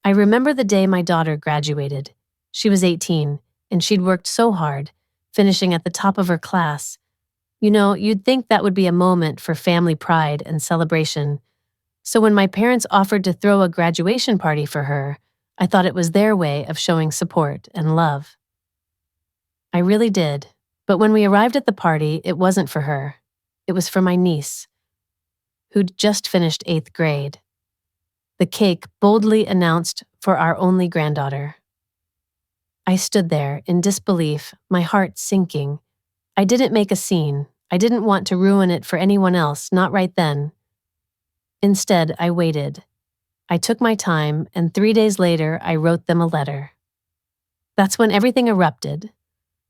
I remember the day my daughter graduated. She was 18, and she'd worked so hard, finishing at the top of her class. You'd think that would be a moment for family pride and celebration. So when my parents offered to throw a graduation party for her, I thought it was their way of showing support and love. I really did. But when we arrived at the party, it wasn't for her. It was for my niece, who'd just finished 8th grade. The cake boldly announced for our only granddaughter. I stood there in disbelief, my heart sinking. I didn't make a scene. I didn't want to ruin it for anyone else, not right then. Instead, I waited. I took my time, and 3 days later, I wrote them a letter. That's when everything erupted.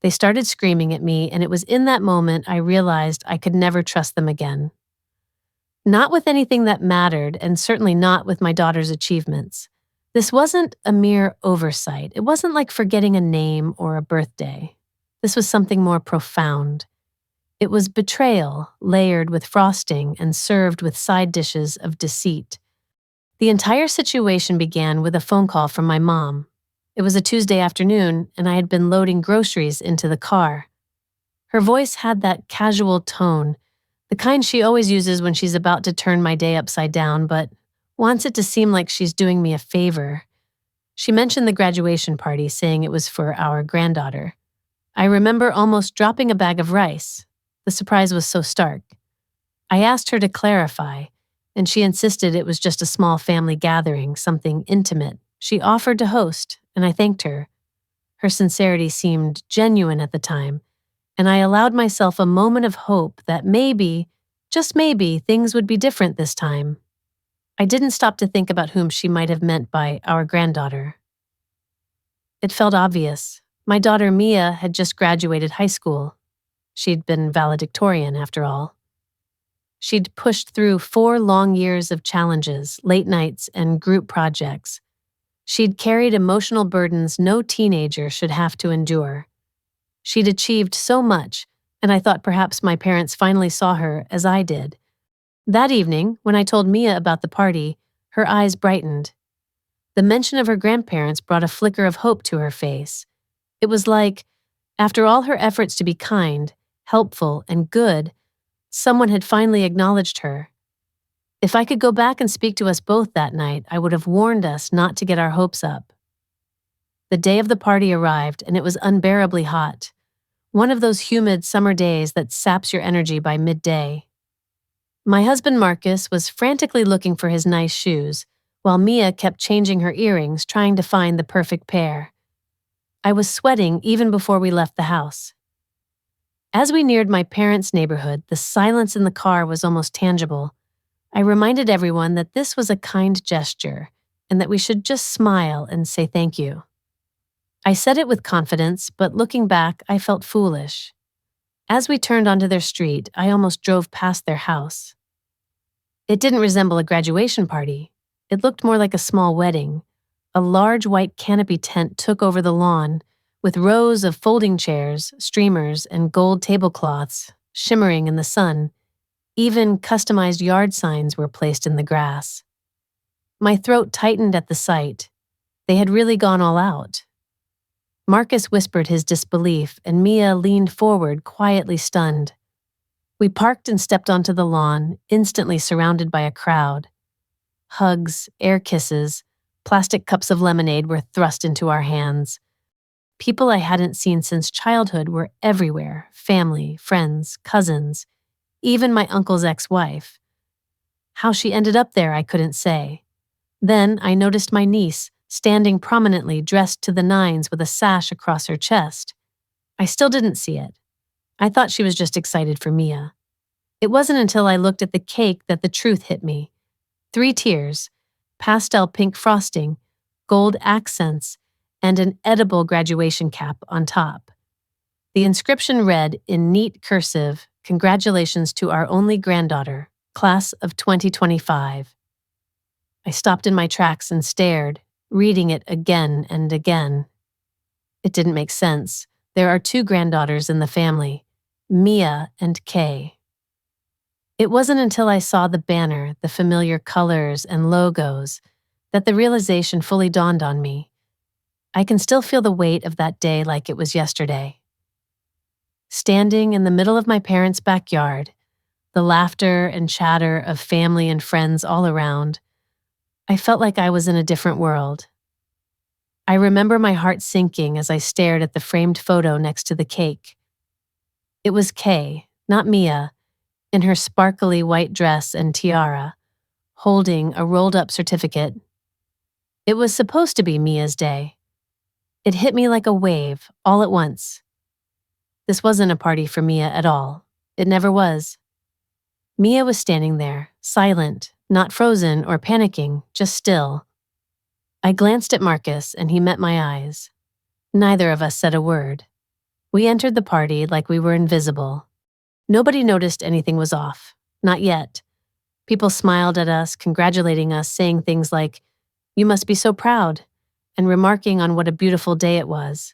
They started screaming at me, and it was in that moment I realized I could never trust them again. Not with anything that mattered, and certainly not with my daughter's achievements. This wasn't a mere oversight. It wasn't like forgetting a name or a birthday. This was something more profound. It was betrayal, layered with frosting and served with side dishes of deceit. The entire situation began with a phone call from my mom. It was a Tuesday afternoon, and I had been loading groceries into the car. Her voice had that casual tone, the kind she always uses when she's about to turn my day upside down, but wants it to seem like she's doing me a favor. She mentioned the graduation party, saying it was for our granddaughter. I remember almost dropping a bag of rice. The surprise was so stark. I asked her to clarify, and she insisted it was just a small family gathering, something intimate. She offered to host, and I thanked her. Her sincerity seemed genuine at the time, and I allowed myself a moment of hope that maybe, just maybe, things would be different this time. I didn't stop to think about whom she might have meant by our granddaughter. It felt obvious. My daughter Mia had just graduated high school. She'd been valedictorian, after all. She'd pushed through 4 long years of challenges, late nights, and group projects. She'd carried emotional burdens no teenager should have to endure. She'd achieved so much, and I thought perhaps my parents finally saw her as I did. That evening, when I told Mia about the party, her eyes brightened. The mention of her grandparents brought a flicker of hope to her face. It was like, after all her efforts to be kind, helpful, and good, someone had finally acknowledged her. If I could go back and speak to us both that night, I would have warned us not to get our hopes up. The day of the party arrived, and it was unbearably hot. One of those humid summer days that saps your energy by midday. My husband Marcus was frantically looking for his nice shoes, while Mia kept changing her earrings, trying to find the perfect pair. I was sweating even before we left the house. As we neared my parents' neighborhood, the silence in the car was almost tangible. I reminded everyone that this was a kind gesture, and that we should just smile and say thank you. I said it with confidence, but looking back, I felt foolish. As we turned onto their street, I almost drove past their house. It didn't resemble a graduation party. It looked more like a small wedding. A large white canopy tent took over the lawn, with rows of folding chairs, streamers, and gold tablecloths shimmering in the sun. Even customized yard signs were placed in the grass. My throat tightened at the sight. They had really gone all out. Marcus whispered his disbelief, and Mia leaned forward, quietly stunned. We parked and stepped onto the lawn, instantly surrounded by a crowd. Hugs, air kisses, plastic cups of lemonade were thrust into our hands. People I hadn't seen since childhood were everywhere: family, friends, cousins, even my uncle's ex-wife. How she ended up there, I couldn't say. Then I noticed my niece, standing prominently, dressed to the nines with a sash across her chest. I still didn't see it. I thought she was just excited for Mia. It wasn't until I looked at the cake that the truth hit me. 3 tiers, pastel pink frosting, gold accents, and an edible graduation cap on top. The inscription read in neat cursive, "Congratulations to our only granddaughter, class of 2025. I stopped in my tracks and stared, reading it again and again. It didn't make sense. There are 2 granddaughters in the family, Mia and Kay. It wasn't until I saw the banner, the familiar colors and logos, that the realization fully dawned on me. I can still feel the weight of that day like it was yesterday. Standing in the middle of my parents' backyard, the laughter and chatter of family and friends all around, I felt like I was in a different world. I remember my heart sinking as I stared at the framed photo next to the cake. It was Kay, not Mia, in her sparkly white dress and tiara, holding a rolled-up certificate. It was supposed to be Mia's day. It hit me like a wave, all at once. This wasn't a party for Mia at all. It never was. Mia was standing there, silent, not frozen or panicking, just still. I glanced at Marcus and he met my eyes. Neither of us said a word. We entered the party like we were invisible. Nobody noticed anything was off. Not yet. People smiled at us, congratulating us, saying things like, "You must be so proud," and remarking on what a beautiful day it was.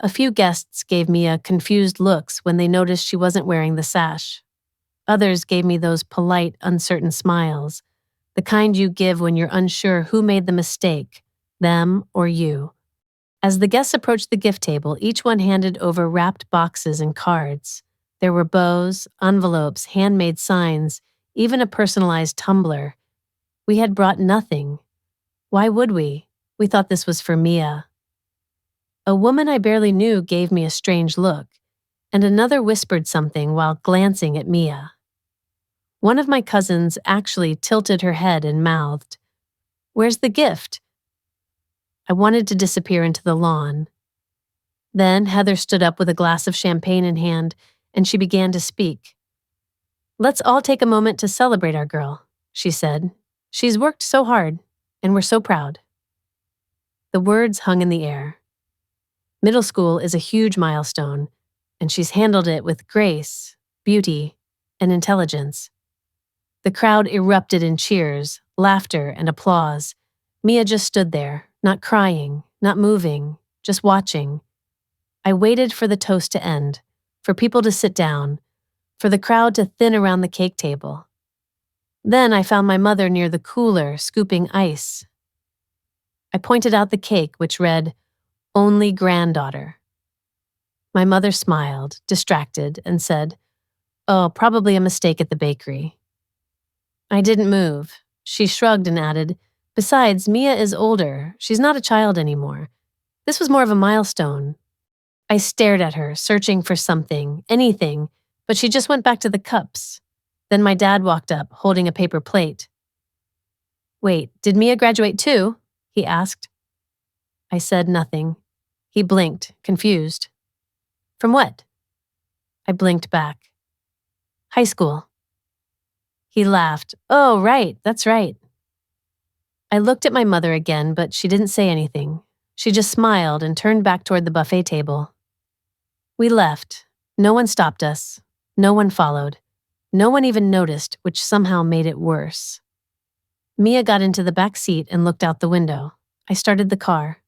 A few guests gave Mia confused looks when they noticed she wasn't wearing the sash. Others gave me those polite, uncertain smiles, the kind you give when you're unsure who made the mistake, them or you. As the guests approached the gift table, each one handed over wrapped boxes and cards. There were bows, envelopes, handmade signs, even a personalized tumbler. We had brought nothing. Why would we? We thought this was for Mia. A woman I barely knew gave me a strange look, and another whispered something while glancing at Mia. One of my cousins actually tilted her head and mouthed, "Where's the gift?" I wanted to disappear into the lawn. Then Heather stood up with a glass of champagne in hand, and she began to speak. "Let's all take a moment to celebrate our girl," she said. "She's worked so hard, and we're so proud." The words hung in the air. Middle school is a huge milestone, and she's handled it with grace, beauty, and intelligence. The crowd erupted in cheers, laughter, and applause. Mia just stood there, not crying, not moving, just watching. I waited for the toast to end, for people to sit down, for the crowd to thin around the cake table. Then I found my mother near the cooler, scooping ice. I pointed out the cake, which read, "Only granddaughter." My mother smiled, distracted, and said, "Oh, probably a mistake at the bakery." I didn't move. She shrugged and added, "Besides, Mia is older. She's not a child anymore. This was more of a milestone." I stared at her, searching for something, anything, but she just went back to the cups. Then my dad walked up, holding a paper plate. "Wait, did Mia graduate too?" he asked. I said nothing. He blinked, confused. "From what?" I blinked back. "High school." He laughed. "Oh, right, that's right." I looked at my mother again, but she didn't say anything. She just smiled and turned back toward the buffet table. We left. No one stopped us. No one followed. No one even noticed, which somehow made it worse. Mia got into the back seat and looked out the window. I started the car.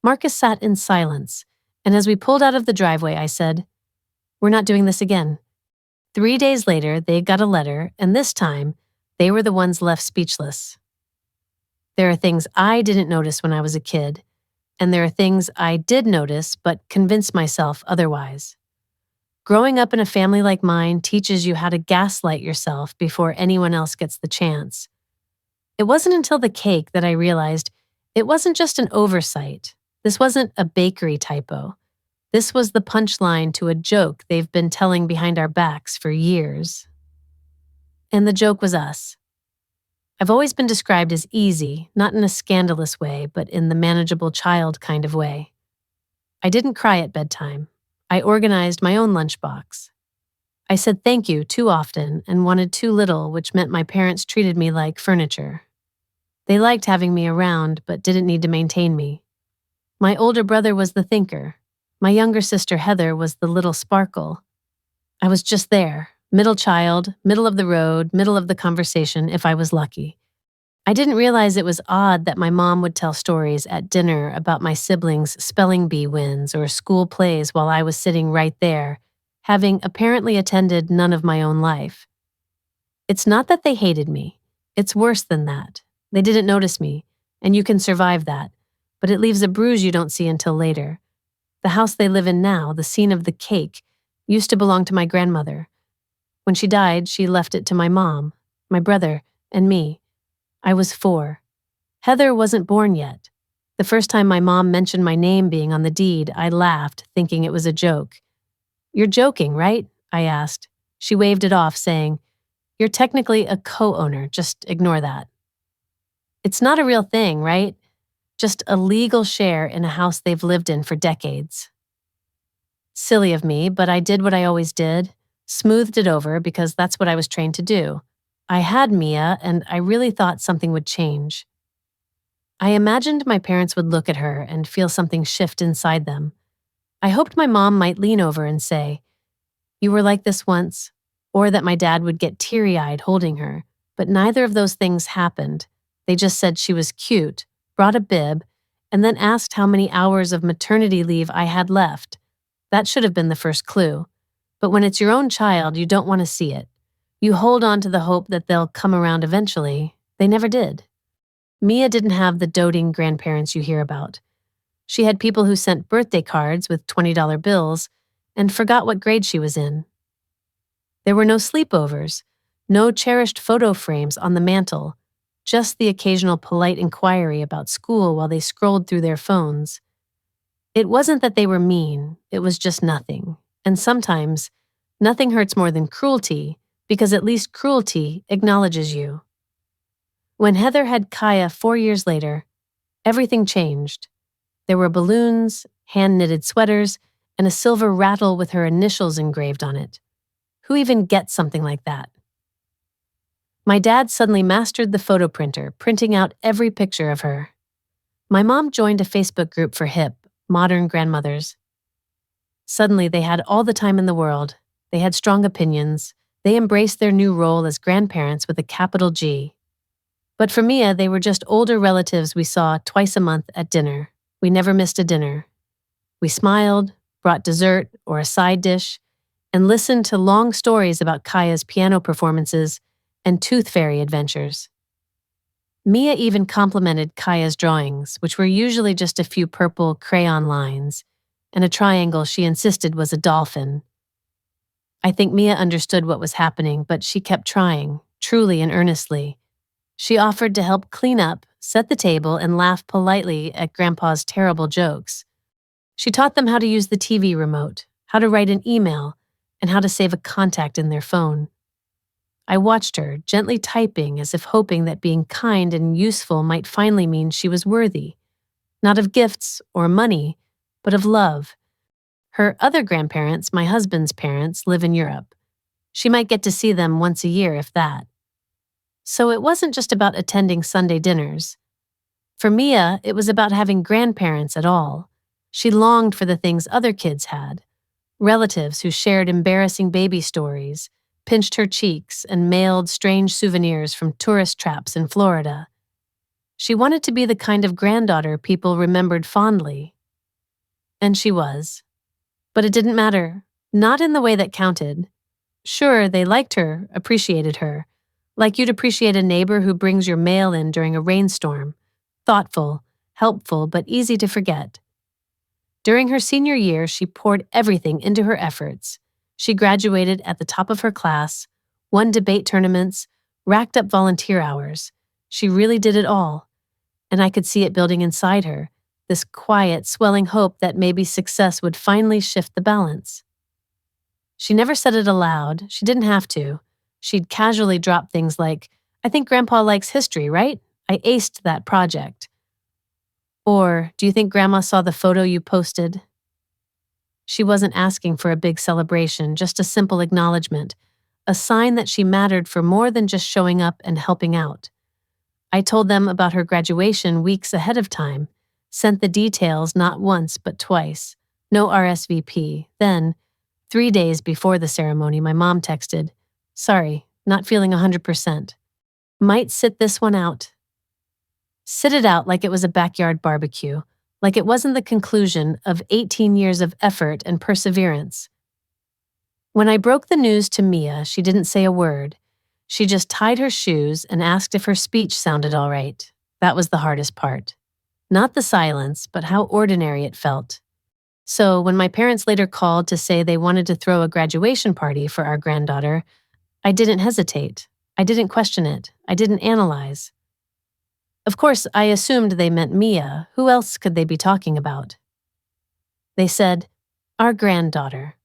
Marcus sat in silence, and as we pulled out of the driveway, I said, "We're not doing this again." 3 days later, they got a letter, and this time, they were the ones left speechless. There are things I didn't notice when I was a kid, and there are things I did notice but convinced myself otherwise. Growing up in a family like mine teaches you how to gaslight yourself before anyone else gets the chance. It wasn't until the cake that I realized it wasn't just an oversight. This wasn't a bakery typo. This was the punchline to a joke they've been telling behind our backs for years. And the joke was us. I've always been described as easy, not in a scandalous way, but in the manageable child kind of way. I didn't cry at bedtime. I organized my own lunchbox. I said thank you too often and wanted too little, which meant my parents treated me like furniture. They liked having me around, but didn't need to maintain me. My older brother was the thinker. My younger sister Heather was the little sparkle. I was just there, middle child, middle of the road, middle of the conversation if I was lucky. I didn't realize it was odd that my mom would tell stories at dinner about my siblings' spelling bee wins or school plays while I was sitting right there, having apparently attended none of my own life. It's not that they hated me. It's worse than that. They didn't notice me. and you can survive that, but it leaves a bruise you don't see until later. The house they live in now, the scene of the cake, used to belong to my grandmother. When she died, she left it to my mom, my brother, and me. I was 4. Heather wasn't born yet. The first time my mom mentioned my name being on the deed, I laughed, thinking it was a joke. "You're joking, right?" I asked. She waved it off, saying, "You're technically a co-owner, just ignore that." It's not a real thing, right? Just a legal share in a house they've lived in for decades. Silly of me, but I did what I always did, smoothed it over because that's what I was trained to do. I had Mia, and I really thought something would change. I imagined my parents would look at her and feel something shift inside them. I hoped my mom might lean over and say, "You were like this once," or that my dad would get teary-eyed holding her, but neither of those things happened. They just said she was cute, brought a bib, and then asked how many hours of maternity leave I had left. That should have been the first clue. But when it's your own child, you don't want to see it. You hold on to the hope that they'll come around eventually. They never did. Mia didn't have the doting grandparents you hear about. She had people who sent birthday cards with $20 bills and forgot what grade she was in. There were no sleepovers, no cherished photo frames on the mantle, just the occasional polite inquiry about school while they scrolled through their phones. It wasn't that they were mean, it was just nothing. And sometimes, nothing hurts more than cruelty, because at least cruelty acknowledges you. When Heather had Kaya 4 years later, everything changed. There were balloons, hand-knitted sweaters, and a silver rattle with her initials engraved on it. Who even gets something like that? My dad suddenly mastered the photo printer, printing out every picture of her. My mom joined a Facebook group for hip, modern grandmothers. Suddenly, they had all the time in the world. They had strong opinions. They embraced their new role as grandparents with a capital G. But for Mia, they were just older relatives we saw twice a month at dinner. We never missed a dinner. We smiled, brought dessert or a side dish, and listened to long stories about Kaya's piano performances and tooth fairy adventures. Mia even complimented Kaya's drawings, which were usually just a few purple crayon lines, and a triangle she insisted was a dolphin. I think Mia understood what was happening, but she kept trying, truly and earnestly. She offered to help clean up, set the table, and laugh politely at Grandpa's terrible jokes. She taught them how to use the TV remote, how to write an email, and how to save a contact in their phone. I watched her, gently typing as if hoping that being kind and useful might finally mean she was worthy, not of gifts or money, but of love. Her other grandparents, my husband's parents, live in Europe. She might get to see them once a year, if that. So it wasn't just about attending Sunday dinners. For Mia, it was about having grandparents at all. She longed for the things other kids had. Relatives who shared embarrassing baby stories, pinched her cheeks, and mailed strange souvenirs from tourist traps in Florida. She wanted to be the kind of granddaughter people remembered fondly. And she was. But it didn't matter, not in the way that counted. Sure, they liked her, appreciated her, like you'd appreciate a neighbor who brings your mail in during a rainstorm. Thoughtful, helpful, but easy to forget. During her senior year, she poured everything into her efforts. She graduated at the top of her class, won debate tournaments, racked up volunteer hours. She really did it all. And I could see it building inside her, this quiet, swelling hope that maybe success would finally shift the balance. She never said it aloud. She didn't have to. She'd casually drop things like, "I think Grandpa likes history, right? I aced that project." Or, "Do you think Grandma saw the photo you posted?" She wasn't asking for a big celebration, just a simple acknowledgement, a sign that she mattered for more than just showing up and helping out. I told them about her graduation weeks ahead of time, sent the details not once but twice. No RSVP. Then, 3 days before the ceremony, my mom texted, "Sorry, not feeling 100%. Might sit this one out." Sit it out like it was a backyard barbecue, like it wasn't the conclusion of 18 years of effort and perseverance. When I broke the news to Mia, she didn't say a word. She just tied her shoes and asked if her speech sounded all right. That was the hardest part. Not the silence, but how ordinary it felt. So, when my parents later called to say they wanted to throw a graduation party for our granddaughter, I didn't hesitate. I didn't question it. I didn't analyze. Of course, I assumed they meant Mia. Who else could they be talking about? They said, our granddaughter.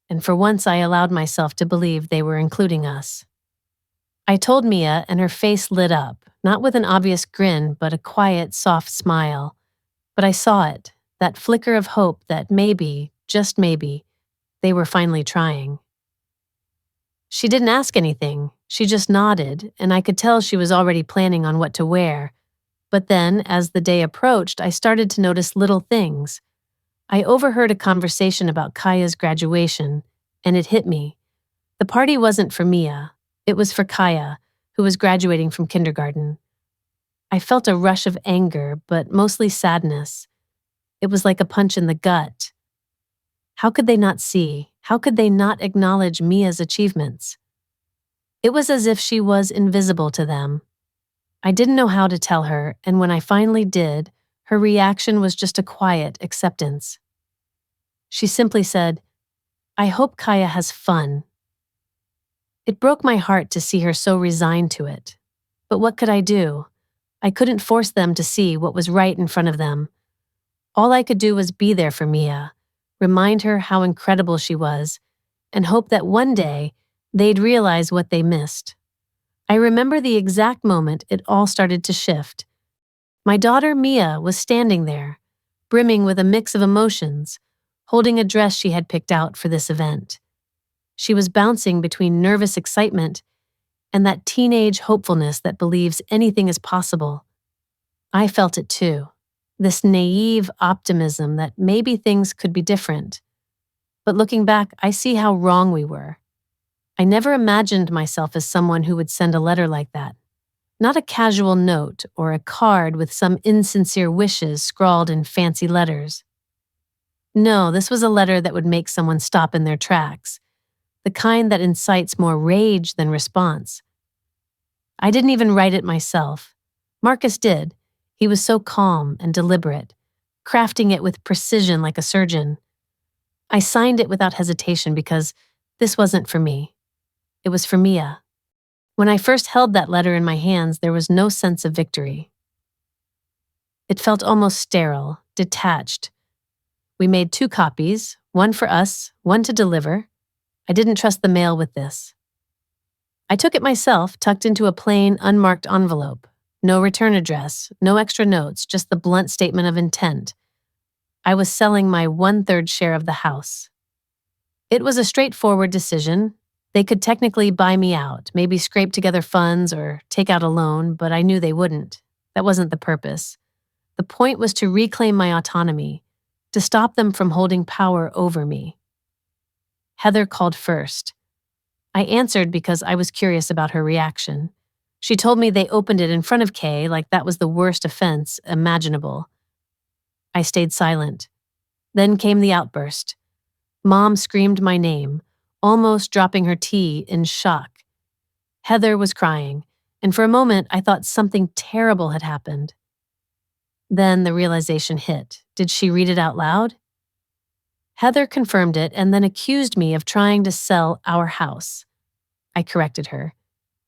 And for once, I allowed myself to believe they were including us. I told Mia, and her face lit up, not with an obvious grin, but a quiet, soft smile. But I saw it, that flicker of hope that maybe, just maybe, they were finally trying. She didn't ask anything. She just nodded, and I could tell she was already planning on what to wear. But then, as the day approached, I started to notice little things. I overheard a conversation about Kaya's graduation, and it hit me. The party wasn't for Mia. It was for Kaya, who was graduating from kindergarten. I felt a rush of anger, but mostly sadness. It was like a punch in the gut. How could they not see? How could they not acknowledge Mia's achievements? It was as if she was invisible to them. I didn't know how to tell her, and when I finally did, her reaction was just a quiet acceptance. She simply said, I hope Kaya has fun. It broke my heart to see her so resigned to it. But what could I do? I couldn't force them to see what was right in front of them. All I could do was be there for Mia, remind her how incredible she was, and hope that one day they'd realize what they missed. I remember the exact moment it all started to shift. My daughter Mia was standing there, brimming with a mix of emotions, holding a dress she had picked out for this event. She was bouncing between nervous excitement and that teenage hopefulness that believes anything is possible. I felt it too, this naive optimism that maybe things could be different. But looking back, I see how wrong we were. I never imagined myself as someone who would send a letter like that. Not a casual note or a card with some insincere wishes scrawled in fancy letters. No, this was a letter that would make someone stop in their tracks, the kind that incites more rage than response. I didn't even write it myself. Marcus did. He was so calm and deliberate, crafting it with precision like a surgeon. I signed it without hesitation because this wasn't for me. It was for Mia. When I first held that letter in my hands, there was no sense of victory. It felt almost sterile, detached. We made 2 copies, one for us, one to deliver. I didn't trust the mail with this. I took it myself, tucked into a plain, unmarked envelope. No return address, no extra notes, just the blunt statement of intent. I was selling my 1/3 share of the house. It was a straightforward decision. They could technically buy me out, maybe scrape together funds or take out a loan, but I knew they wouldn't. That wasn't the purpose. The point was to reclaim my autonomy, to stop them from holding power over me. Heather called first. I answered because I was curious about her reaction. She told me they opened it in front of Kay like that was the worst offense imaginable. I stayed silent. Then came the outburst. Mom screamed my name, almost dropping her tea in shock. Heather was crying, and for a moment I thought something terrible had happened. Then the realization hit. Did she read it out loud? Heather confirmed it and then accused me of trying to sell our house. I corrected her.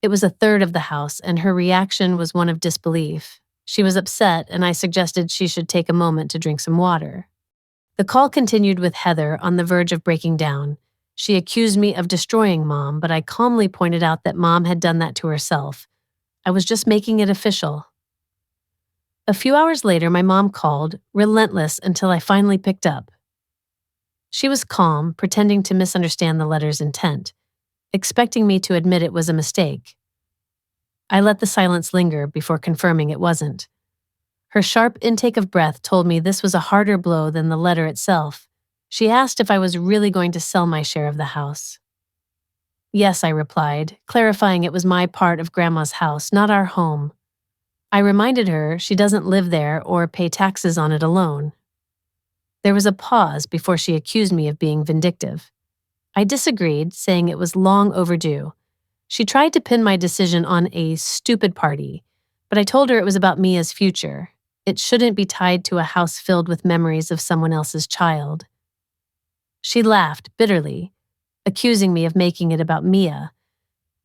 It was 1/3 of the house, and her reaction was one of disbelief. She was upset, and I suggested she should take a moment to drink some water. The call continued with Heather on the verge of breaking down. She accused me of destroying Mom, but I calmly pointed out that Mom had done that to herself. I was just making it official. A few hours later, my mom called, relentless until I finally picked up. She was calm, pretending to misunderstand the letter's intent, expecting me to admit it was a mistake. I let the silence linger before confirming it wasn't. Her sharp intake of breath told me this was a harder blow than the letter itself. She asked if I was really going to sell my share of the house. Yes, I replied, clarifying it was my part of Grandma's house, not our home. I reminded her she doesn't live there or pay taxes on it alone. There was a pause before she accused me of being vindictive. I disagreed, saying it was long overdue. She tried to pin my decision on a stupid party, but I told her it was about Mia's future. It shouldn't be tied to a house filled with memories of someone else's child. She laughed bitterly, accusing me of making it about Mia.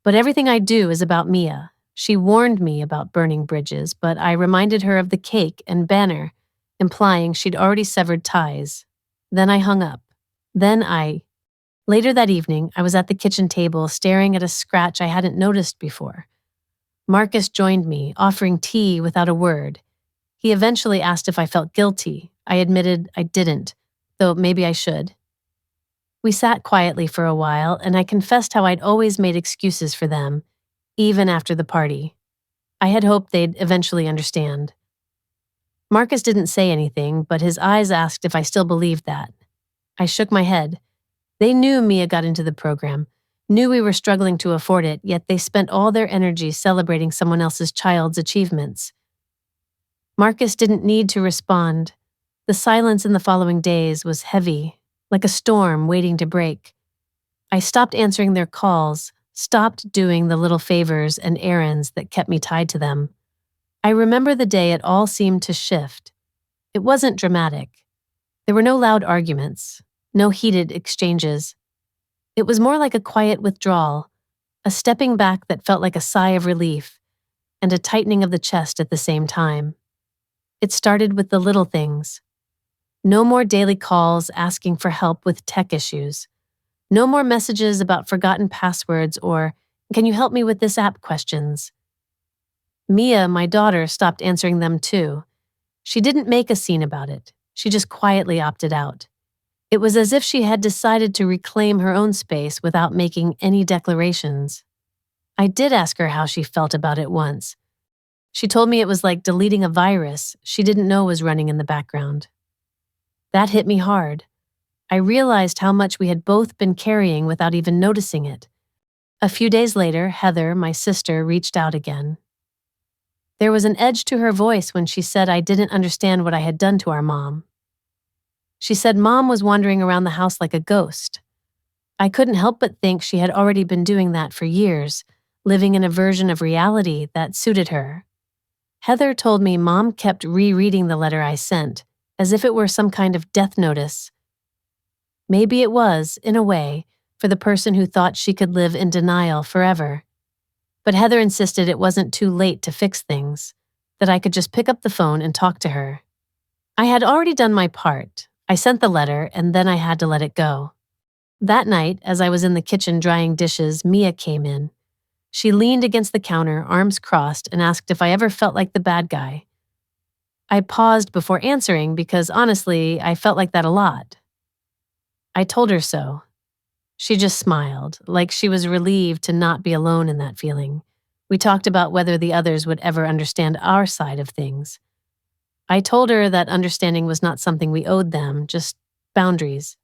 But everything I do is about Mia. She warned me about burning bridges, but I reminded her of the cake and banner, implying she'd already severed ties. Then I hung up. Later that evening, I was at the kitchen table staring at a scratch I hadn't noticed before. Marcus joined me, offering tea without a word. He eventually asked if I felt guilty. I admitted I didn't, though maybe I should. We sat quietly for a while, and I confessed how I'd always made excuses for them, even after the party. I had hoped they'd eventually understand. Marcus didn't say anything, but his eyes asked if I still believed that. I shook my head. They knew Mia got into the program, knew we were struggling to afford it, yet they spent all their energy celebrating someone else's child's achievements. Marcus didn't need to respond. The silence in the following days was heavy, like a storm waiting to break. I stopped answering their calls, stopped doing the little favors and errands that kept me tied to them. I remember the day it all seemed to shift. It wasn't dramatic. There were no loud arguments, no heated exchanges. It was more like a quiet withdrawal, a stepping back that felt like a sigh of relief, and a tightening of the chest at the same time. It started with the little things. No more daily calls asking for help with tech issues. No more messages about forgotten passwords or, "Can you help me with this app?" questions. Mia, my daughter, stopped answering them too. She didn't make a scene about it. She just quietly opted out. It was as if she had decided to reclaim her own space without making any declarations. I did ask her how she felt about it once. She told me it was like deleting a virus she didn't know was running in the background. That hit me hard. I realized how much we had both been carrying without even noticing it. A few days later, Heather, my sister, reached out again. There was an edge to her voice when she said I didn't understand what I had done to our mom. She said Mom was wandering around the house like a ghost. I couldn't help but think she had already been doing that for years, living in a version of reality that suited her. Heather told me Mom kept rereading the letter I sent, as if it were some kind of death notice. Maybe it was, in a way, for the person who thought she could live in denial forever. But Heather insisted it wasn't too late to fix things, that I could just pick up the phone and talk to her. I had already done my part. I sent the letter, and then I had to let it go. That night, as I was in the kitchen drying dishes, Mia came in. She leaned against the counter, arms crossed, and asked if I ever felt like the bad guy. I paused before answering because, honestly, I felt like that a lot. I told her so. She just smiled, like she was relieved to not be alone in that feeling. We talked about whether the others would ever understand our side of things. I told her that understanding was not something we owed them, just boundaries.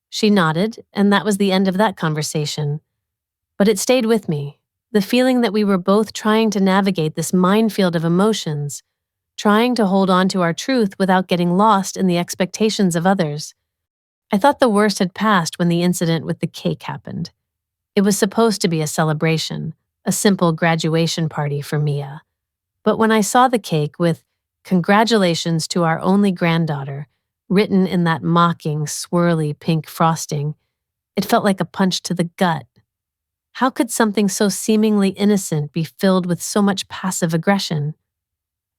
She nodded, and that was the end of that conversation. But it stayed with me, the feeling that we were both trying to navigate this minefield of emotions, trying to hold on to our truth without getting lost in the expectations of others. I thought the worst had passed when the incident with the cake happened. It was supposed to be a celebration, a simple graduation party for Mia. But when I saw the cake with "Congratulations to our only granddaughter," written in that mocking, swirly pink frosting, it felt like a punch to the gut. How could something so seemingly innocent be filled with so much passive aggression?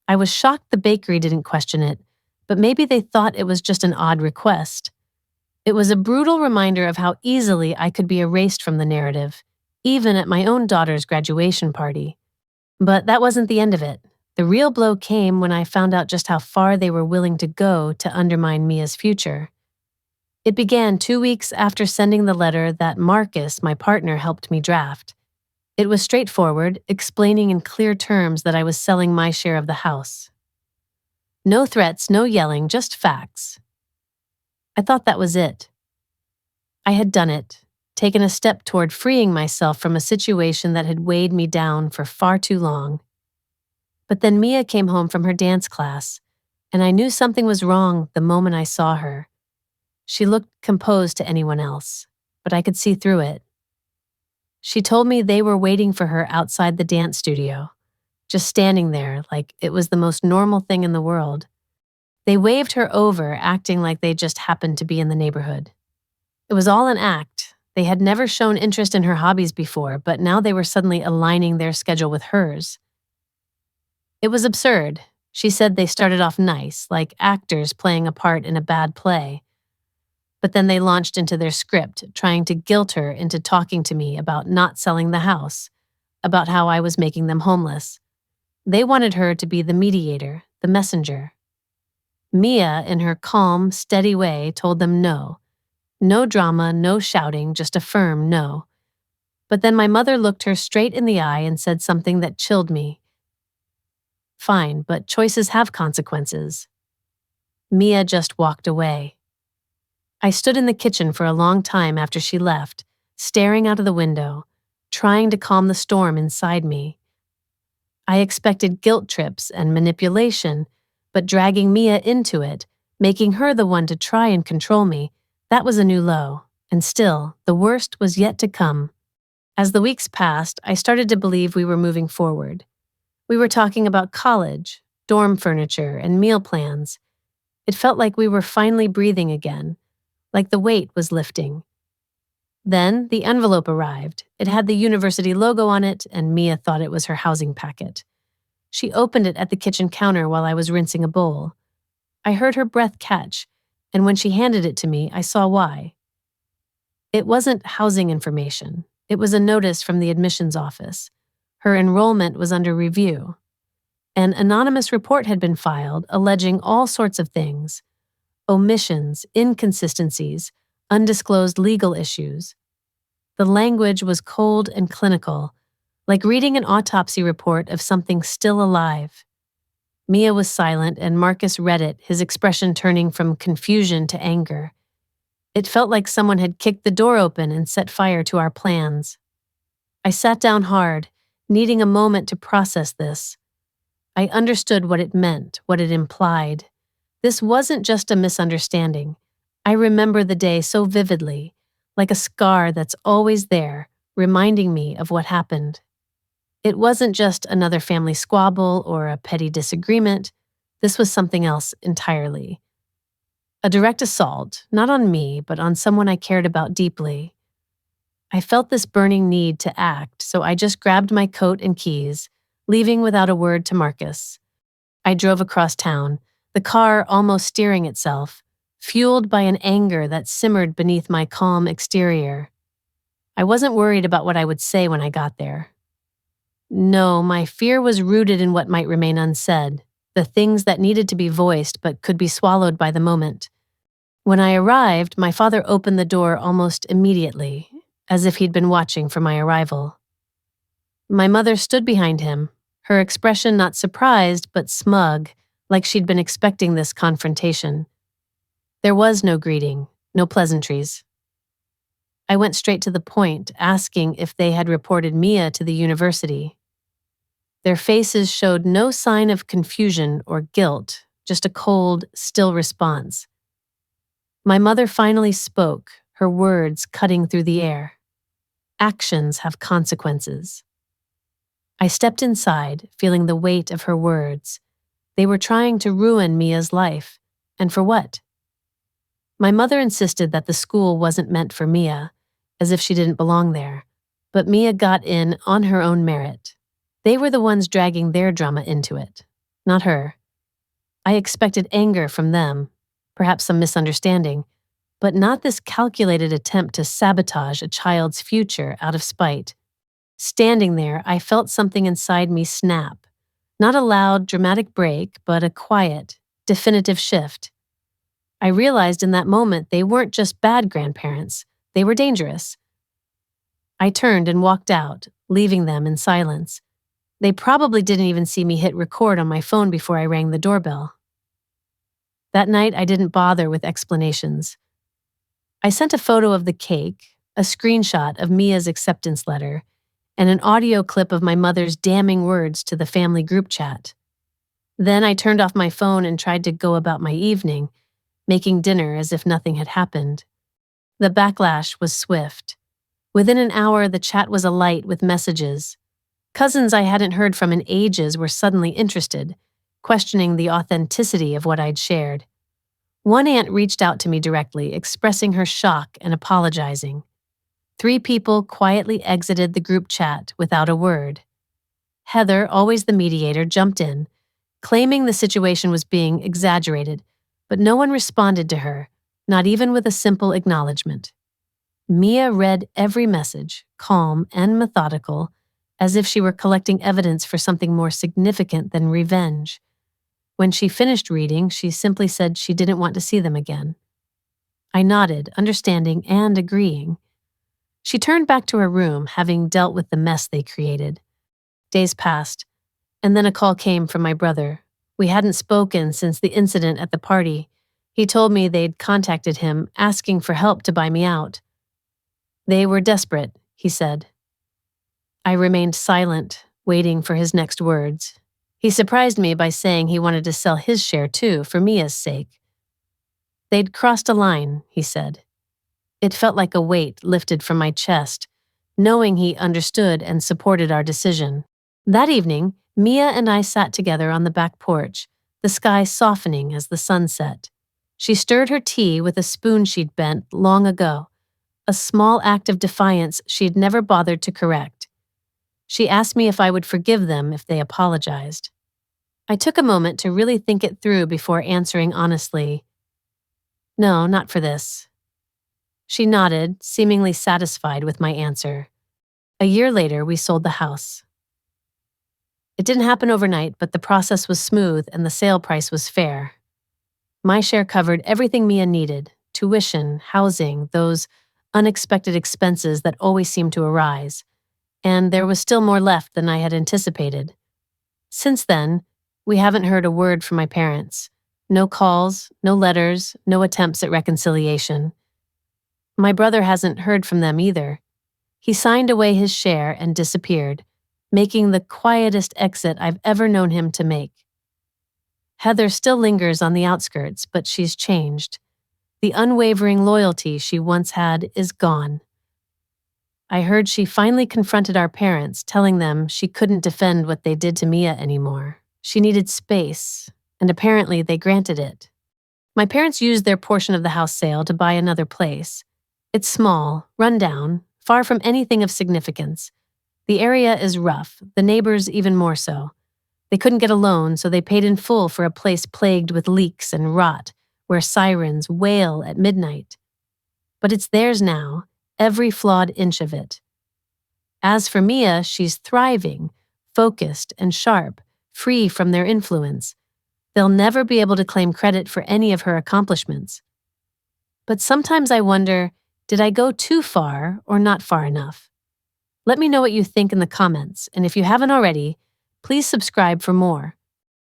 I was shocked the bakery didn't question it, but maybe they thought it was just an odd request. It was a brutal reminder of how easily I could be erased from the narrative, even at my own daughter's graduation party. But that wasn't the end of it. The real blow came when I found out just how far they were willing to go to undermine Mia's future. It began 2 weeks after sending the letter that Marcus, my partner, helped me draft. It was straightforward, explaining in clear terms that I was selling my share of the house. No threats, no yelling, just facts. I thought that was it. I had done it, taken a step toward freeing myself from a situation that had weighed me down for far too long. But then Mia came home from her dance class, and I knew something was wrong the moment I saw her. She looked composed to anyone else, but I could see through it. She told me they were waiting for her outside the dance studio. just standing there like it was the most normal thing in the world. They waved her over, acting like they just happened to be in the neighborhood. It was all an act. They had never shown interest in her hobbies before, but now they were suddenly aligning their schedule with hers. It was absurd. She said they started off nice, like actors playing a part in a bad play. But then they launched into their script, trying to guilt her into talking to me about not selling the house, about how I was making them homeless. They wanted her to be the mediator, the messenger. Mia, in her calm, steady way, told them no. No drama, no shouting, just a firm no. But then my mother looked her straight in the eye and said something that chilled me. Fine, but choices have consequences. Mia just walked away. I stood in the kitchen for a long time after she left, staring out of the window, trying to calm the storm inside me. I expected guilt trips and manipulation, but dragging Mia into it, making her the one to try and control me, that was a new low, and still, the worst was yet to come. As the weeks passed, I started to believe we were moving forward. We were talking about college, dorm furniture, and meal plans. It felt like we were finally breathing again, like the weight was lifting. Then the envelope arrived. It had the university logo on it, and Mia thought it was her housing packet. She opened it at the kitchen counter while I was rinsing a bowl. I heard her breath catch, and when she handed it to me, I saw why. It wasn't housing information. It was a notice from the admissions office. Her enrollment was under review. An anonymous report had been filed alleging all sorts of things: omissions, inconsistencies, undisclosed legal issues. The language was cold and clinical, like reading an autopsy report of something still alive. Mia was silent, and Marcus read it, his expression turning from confusion to anger. It felt like someone had kicked the door open and set fire to our plans. I sat down hard, needing a moment to process this. I understood what it meant, what it implied. This wasn't just a misunderstanding. I remember the day so vividly, like a scar that's always there, reminding me of what happened. It wasn't just another family squabble or a petty disagreement. This was something else entirely. A direct assault, not on me, but on someone I cared about deeply. I felt this burning need to act, so I just grabbed my coat and keys, leaving without a word to Marcus. I drove across town, the car almost steering itself, fueled by an anger that simmered beneath my calm exterior. I wasn't worried about what I would say when I got there. No, my fear was rooted in what might remain unsaid, the things that needed to be voiced but could be swallowed by the moment. When I arrived, my father opened the door almost immediately, as if he'd been watching for my arrival. My mother stood behind him, her expression not surprised but smug, like she'd been expecting this confrontation. There was no greeting, no pleasantries. I went straight to the point, asking if they had reported Mia to the university. Their faces showed no sign of confusion or guilt, just a cold, still response. My mother finally spoke, her words cutting through the air. Actions have consequences. I stepped inside, feeling the weight of her words. They were trying to ruin Mia's life. And for what? My mother insisted that the school wasn't meant for Mia, as if she didn't belong there. But Mia got in on her own merit. They were the ones dragging their drama into it, not her. I expected anger from them, perhaps some misunderstanding, but not this calculated attempt to sabotage a child's future out of spite. Standing there, I felt something inside me snap. Not a loud, dramatic break, but a quiet, definitive shift. I realized in that moment they weren't just bad grandparents, they were dangerous. I turned and walked out, leaving them in silence. They probably didn't even see me hit record on my phone before I rang the doorbell. That night, I didn't bother with explanations. I sent a photo of the cake, a screenshot of Mia's acceptance letter, and an audio clip of my mother's damning words to the family group chat. Then I turned off my phone and tried to go about my evening, making dinner as if nothing had happened. The backlash was swift. Within an hour, the chat was alight with messages. Cousins I hadn't heard from in ages were suddenly interested, questioning the authenticity of what I'd shared. One aunt reached out to me directly, expressing her shock and apologizing. 3 people quietly exited the group chat without a word. Heather, always the mediator, jumped in, claiming the situation was being exaggerated, but no one responded to her, not even with a simple acknowledgement. Mia read every message, calm and methodical, as if she were collecting evidence for something more significant than revenge. When she finished reading, she simply said she didn't want to see them again. I nodded, understanding and agreeing. She turned back to her room, having dealt with the mess they created. Days passed, and then a call came from my brother. We hadn't spoken since the incident at the party. He told me they'd contacted him, asking for help to buy me out. They were desperate, he said. I remained silent, waiting for his next words. He surprised me by saying he wanted to sell his share too, for Mia's sake. They'd crossed a line, he said. It felt like a weight lifted from my chest, knowing he understood and supported our decision. That evening, Mia and I sat together on the back porch, the sky softening as the sun set. She stirred her tea with a spoon she'd bent long ago, a small act of defiance she'd never bothered to correct. She asked me if I would forgive them if they apologized. I took a moment to really think it through before answering honestly, "No, not for this." She nodded, seemingly satisfied with my answer. A year later, we sold the house. It didn't happen overnight, but the process was smooth and the sale price was fair. My share covered everything Mia needed: tuition, housing, those unexpected expenses that always seemed to arise. And there was still more left than I had anticipated. Since then, we haven't heard a word from my parents. No calls, no letters, no attempts at reconciliation. My brother hasn't heard from them either. He signed away his share and disappeared, making the quietest exit I've ever known him to make. Heather still lingers on the outskirts, but she's changed. The unwavering loyalty she once had is gone. I heard she finally confronted our parents, telling them she couldn't defend what they did to Mia anymore. She needed space, and apparently they granted it. My parents used their portion of the house sale to buy another place. It's small, run down, far from anything of significance. The area is rough, the neighbors even more so. They couldn't get a loan, so they paid in full for a place plagued with leaks and rot, where sirens wail at midnight. But it's theirs now, every flawed inch of it. As for Mia, she's thriving, focused and sharp, free from their influence. They'll never be able to claim credit for any of her accomplishments. But sometimes I wonder, did I go too far or not far enough? Let me know what you think in the comments, and if you haven't already, please subscribe for more.